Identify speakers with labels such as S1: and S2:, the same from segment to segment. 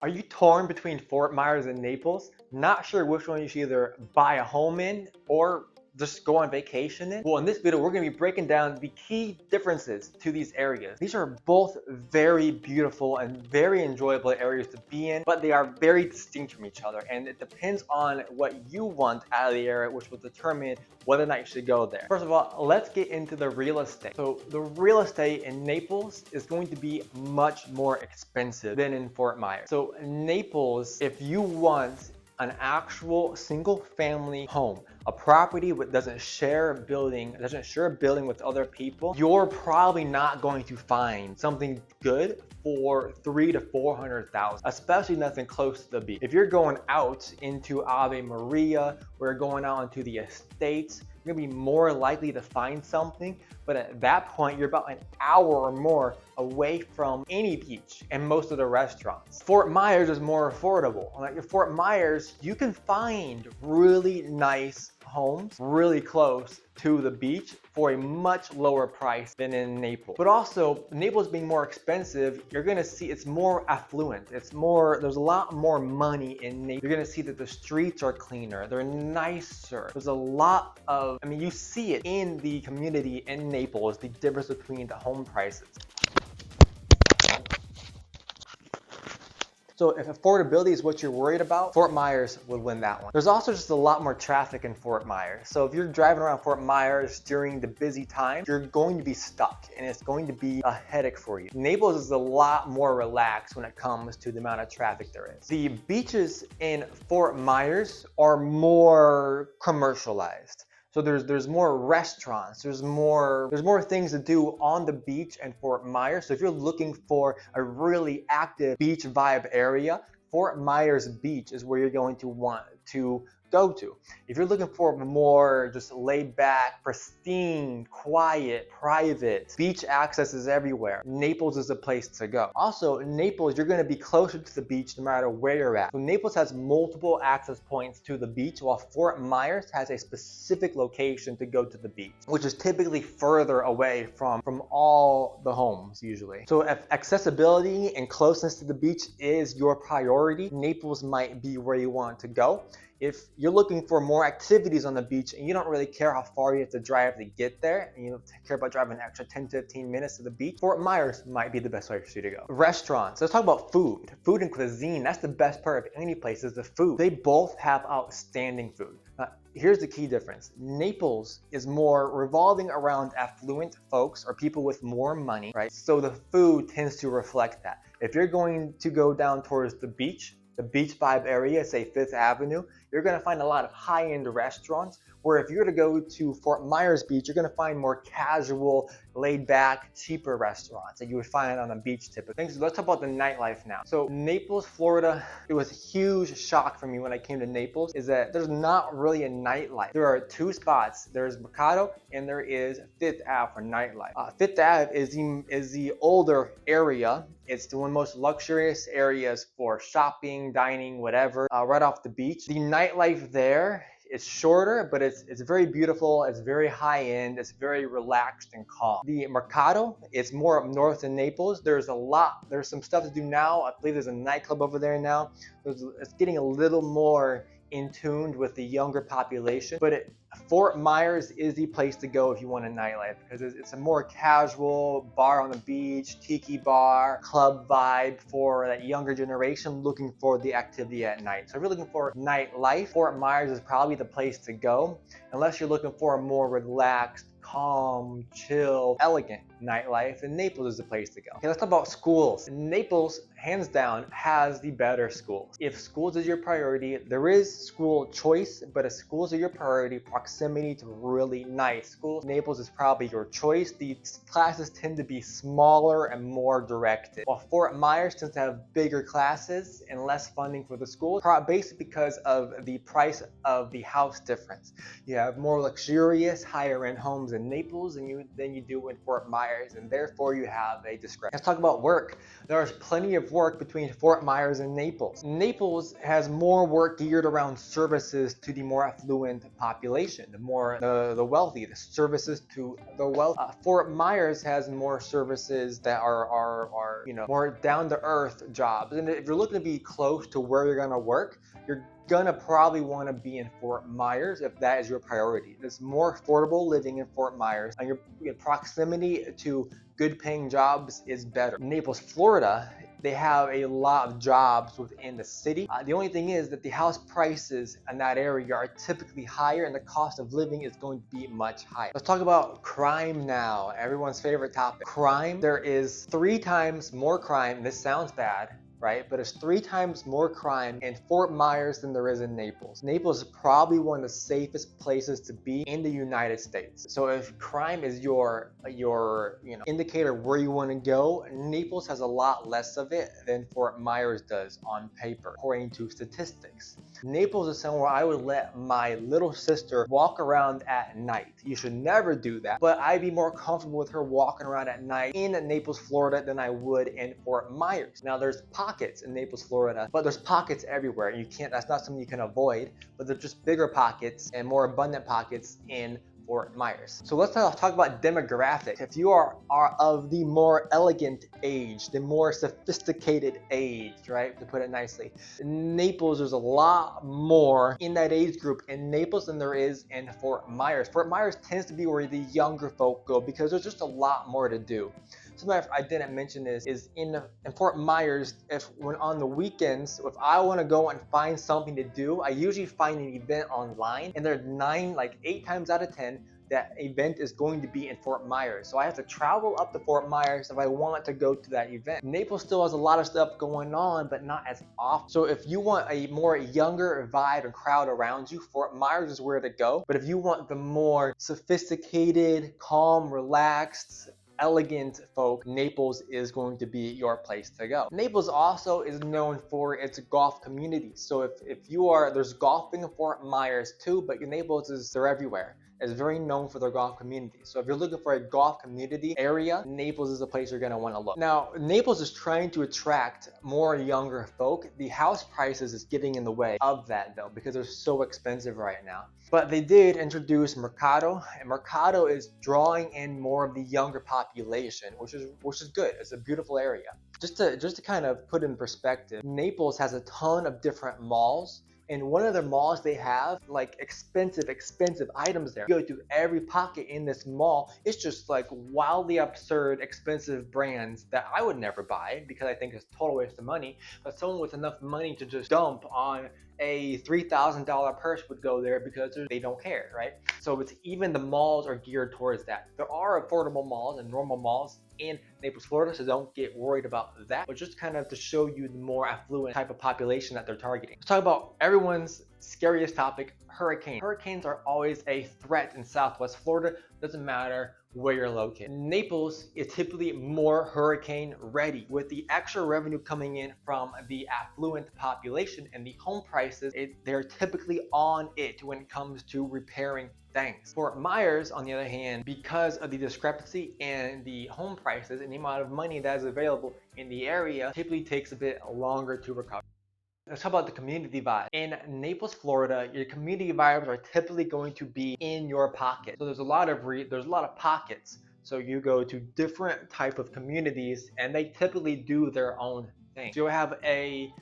S1: Are you torn between Fort Myers and Naples? Not sure which one you should either buy a home in or just go on vacation in? Well, in this video, we're going to be breaking down the key differences to these areas. These are both very beautiful and very enjoyable areas to be in, but they are very distinct from each other. And it depends on what you want out of the area, which will determine whether or not you should go there. First of all, let's get into the real estate. So the real estate in Naples is going to be much more expensive than in Fort Myers. So Naples, if you want an actual single family home, a property that doesn't share a building with other people, you're probably not going to find something good for 300 to 400,000, especially nothing close to the beach. If you're going out into Ave Maria, or you're going out into the estates, you're gonna be more likely to find something, but at that point, you're about an hour or more away from any beach and most of the restaurants. Fort Myers is more affordable. Like in Fort Myers, you can find really nice homes really close to the beach for a much lower price than in Naples. But also, Naples being more expensive, you're gonna see it's more affluent. There's a lot more money in Naples. You're gonna see that the streets are cleaner, they're nicer. There's a lot of, you see it in the community in Naples, the difference between the home prices. So if affordability is what you're worried about, Fort Myers would win that one. There's also just a lot more traffic in Fort Myers. So if you're driving around Fort Myers during the busy time, you're going to be stuck and it's going to be a headache for you. Naples is a lot more relaxed when it comes to the amount of traffic there is. The beaches in Fort Myers are more commercialized. So there's more restaurants, there's more things to do on the beach in Fort Myers. So if you're looking for a really active beach vibe area, Fort Myers Beach is where you're going to want to go to. If you're looking for more just laid back, pristine, quiet, private, beach access is everywhere, Naples is the place to go. Also, in Naples, you're going to be closer to the beach no matter where you're at. So Naples has multiple access points to the beach, while Fort Myers has a specific location to go to the beach, which is typically further away from all the homes usually. So if accessibility and closeness to the beach is your priority, Naples might be where you want to go. If you're looking for more activities on the beach and you don't really care how far you have to drive to get there, and you don't care about driving an extra 10-15 minutes to the beach, Fort Myers might be the best place for you to go. Restaurants, let's talk about food. Food and cuisine, that's the best part of any place is the food. They both have outstanding food. Here's the key difference. Naples is more revolving around affluent folks or people with more money, right? So the food tends to reflect that. If you're going to go down towards the beach vibe area, say Fifth Avenue, you're going to find a lot of high-end restaurants, where if you're to go to Fort Myers Beach, you're going to find more casual, laid-back, cheaper restaurants that you would find on a beach typically. So let's talk about the nightlife now. So Naples, Florida, it was a huge shock for me when I came to Naples, is that there's not really a nightlife. There are two spots. There's Mercado and there is Fifth Ave for nightlife. Fifth Ave is the older area. It's the one of the most luxurious areas for shopping, dining, whatever, right off the beach. The nightlife there, it's shorter, but it's very beautiful. It's very high end. It's very relaxed and calm. The Mercado, it's more up north in Naples. There's some stuff to do now. I believe there's a nightclub over there now. It's getting a little more in tune with the younger population, but Fort Myers is the place to go if you want a nightlife, because it's a more casual bar on the beach, tiki bar, club vibe for that younger generation looking for the activity at night. So if you're looking for nightlife, Fort Myers is probably the place to go, unless you're looking for a more relaxed, calm, chill, elegant nightlife, and Naples is the place to go. Okay, let's talk about schools. Naples, hands down, has the better schools. If schools is your priority, there is school choice, but if schools are your priority, proximity to really nice schools, Naples is probably your choice. The classes tend to be smaller and more directed, while Fort Myers tends to have bigger classes and less funding for the schools, basically because of the price of the house difference. You have more luxurious, higher end homes homes in Naples than you do in Fort Myers, and therefore you have a discrepancy. Let's talk about work. There's plenty of work between Fort Myers and Naples. Naples has more work geared around services to the more affluent population, the wealthy, the services to the wealthy. Fort Myers has more services that are more down to earth jobs. And if you're looking to be close to where you're gonna work, you're gonna probably want to be in Fort Myers if that is your priority. There's more affordable living in Fort Myers, and your proximity to good paying jobs is better. Naples, Florida, they have a lot of jobs within the city. The only thing is that the house prices in that area are typically higher, and the cost of living is going to be much higher. Let's talk about crime now, everyone's favorite topic. Crime, there is 3 times more crime, and this sounds bad, right? But it's 3 times more crime in Fort Myers than there is in Naples. Naples is probably one of the safest places to be in the United States. So if crime is your indicator where you want to go, Naples has a lot less of it than Fort Myers does on paper, according to statistics. Naples is somewhere I would let my little sister walk around at night. You should never do that, but I'd be more comfortable with her walking around at night in Naples, Florida than I would in Fort Myers. Now there's pockets in Naples, Florida, but there's pockets everywhere. That's not something you can avoid, but they're just bigger pockets and more abundant pockets in Fort Myers. So let's talk about demographics. If you are of the more elegant age, the more sophisticated age, right, to put it nicely, Naples, there's a lot more in that age group in Naples than there is in Fort Myers. Fort Myers tends to be where the younger folk go because there's just a lot more to do. Something I didn't mention is in Fort Myers, when on the weekends, if I want to go and find something to do, I usually find an event online, and there's 8 times out of 10, that event is going to be in Fort Myers. So I have to travel up to Fort Myers if I want to go to that event. Naples still has a lot of stuff going on, but not as often. So if you want a more younger vibe and crowd around you, Fort Myers is where to go. But if you want the more sophisticated, calm, relaxed, elegant folk, Naples is going to be your place to go. Naples also is known for its golf community. So there's golfing in Fort Myers too, but they're everywhere. Is very known for their golf community. So if you're looking for a golf community area, Naples is a place you're gonna wanna look. Now, Naples is trying to attract more younger folk. The house prices is getting in the way of that though, because they're so expensive right now. But they did introduce Mercado, and Mercado is drawing in more of the younger population, which is good. It's a beautiful area. Just to kind of put in perspective, Naples has a ton of different malls. And one of the malls, they have like expensive items there. You go to every pocket in this mall, it's just like wildly absurd, expensive brands that I would never buy because I think it's a total waste of money. But someone with enough money to just dump on a $3,000 purse would go there because they don't care, right? So even the malls are geared towards that. There are affordable malls and normal malls in Naples, Florida, so don't get worried about that, but just kind of to show you the more affluent type of population that they're targeting. Let's talk about everyone's scariest topic, hurricanes. Hurricanes are always a threat in Southwest Florida, doesn't matter where you're located. Naples is typically more hurricane ready. With the extra revenue coming in from the affluent population and the home prices, they're typically on it when it comes to repairing things. Fort Myers, on the other hand, because of the discrepancy in the home prices and the amount of money that is available in the area, typically takes a bit longer to recover. Let's talk about the community vibe. In Naples, Florida, your community vibes are typically going to be in your pocket. So there's a lot of pockets. So you go to different type of communities, and they typically do their own thing. So you'll have say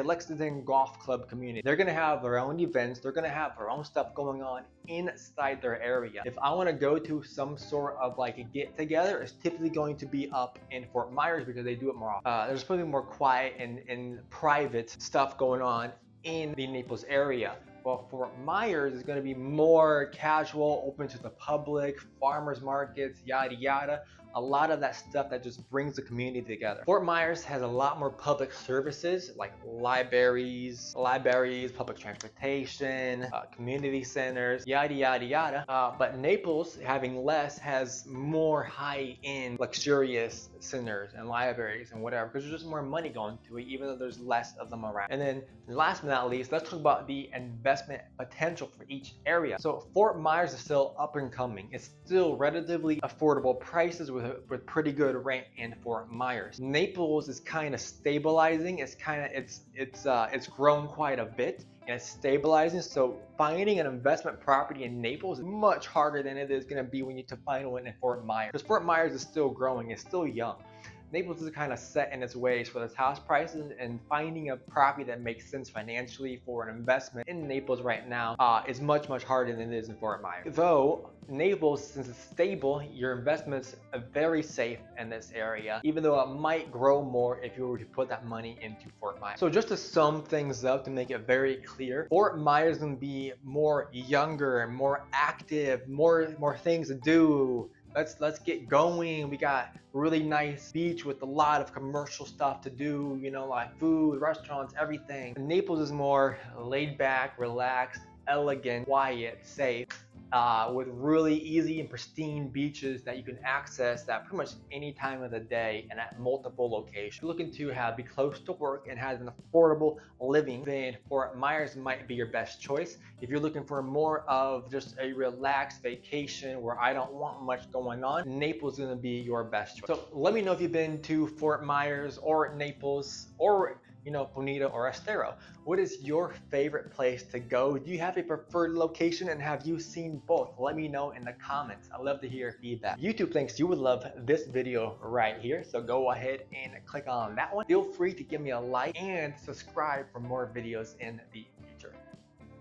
S1: Lexington Golf Club community. They're gonna have their own events. They're gonna have their own stuff going on inside their area. If I want to go to some sort of like a get together, it's typically going to be up in Fort Myers because they do it more often. There's probably more quiet and private stuff going on in the Naples area. Well, Fort Myers is going to be more casual, open to the public, farmers markets, yada yada. a lot of that stuff that just brings the community together. Fort Myers has a lot more public services like libraries, public transportation, community centers, yada yada yada. But Naples, having less, has more high-end, luxurious centers and libraries and whatever, because there's just more money going to it, even though there's less of them around. And then last but not least, let's talk about the investment potential for each area. So Fort Myers is still up and coming. It's still relatively affordable prices with pretty good rent in Fort Myers. Naples is kind of stabilizing. It's grown quite a bit and it's stabilizing. So finding an investment property in Naples is much harder than it is going to be when you to find one in Fort Myers, because Fort Myers is still growing. It's still young. Naples is kind of set in its ways for its house prices, and finding a property that makes sense financially for an investment in Naples right now is much harder than it is in Fort Myers. Though Naples, since it's stable, your investment's very safe in this area, even though it might grow more if you were to put that money into Fort Myers. So just to sum things up, to make it very clear, Fort Myers is going to be more younger, more active, more things to do. Let's get going. We got really nice beach with a lot of commercial stuff to do, you know, like food, restaurants, everything. Naples is more laid back, relaxed, elegant, quiet, safe, with really easy and pristine beaches that you can access at pretty much any time of the day and at multiple locations. If you're looking to be close to work and have an affordable living, then Fort Myers might be your best choice. If you're looking for more of just a relaxed vacation where I don't want much going on, Naples is going to be your best choice. So let me know if you've been to Fort Myers or Naples or, you know, Bonita or Estero. What is your favorite place to go? Do you have a preferred location, and have you seen both? Let me know in the comments. I love to hear feedback. YouTube thinks you would love this video right here, so go ahead and click on that one. Feel free to give me a like and subscribe for more videos in the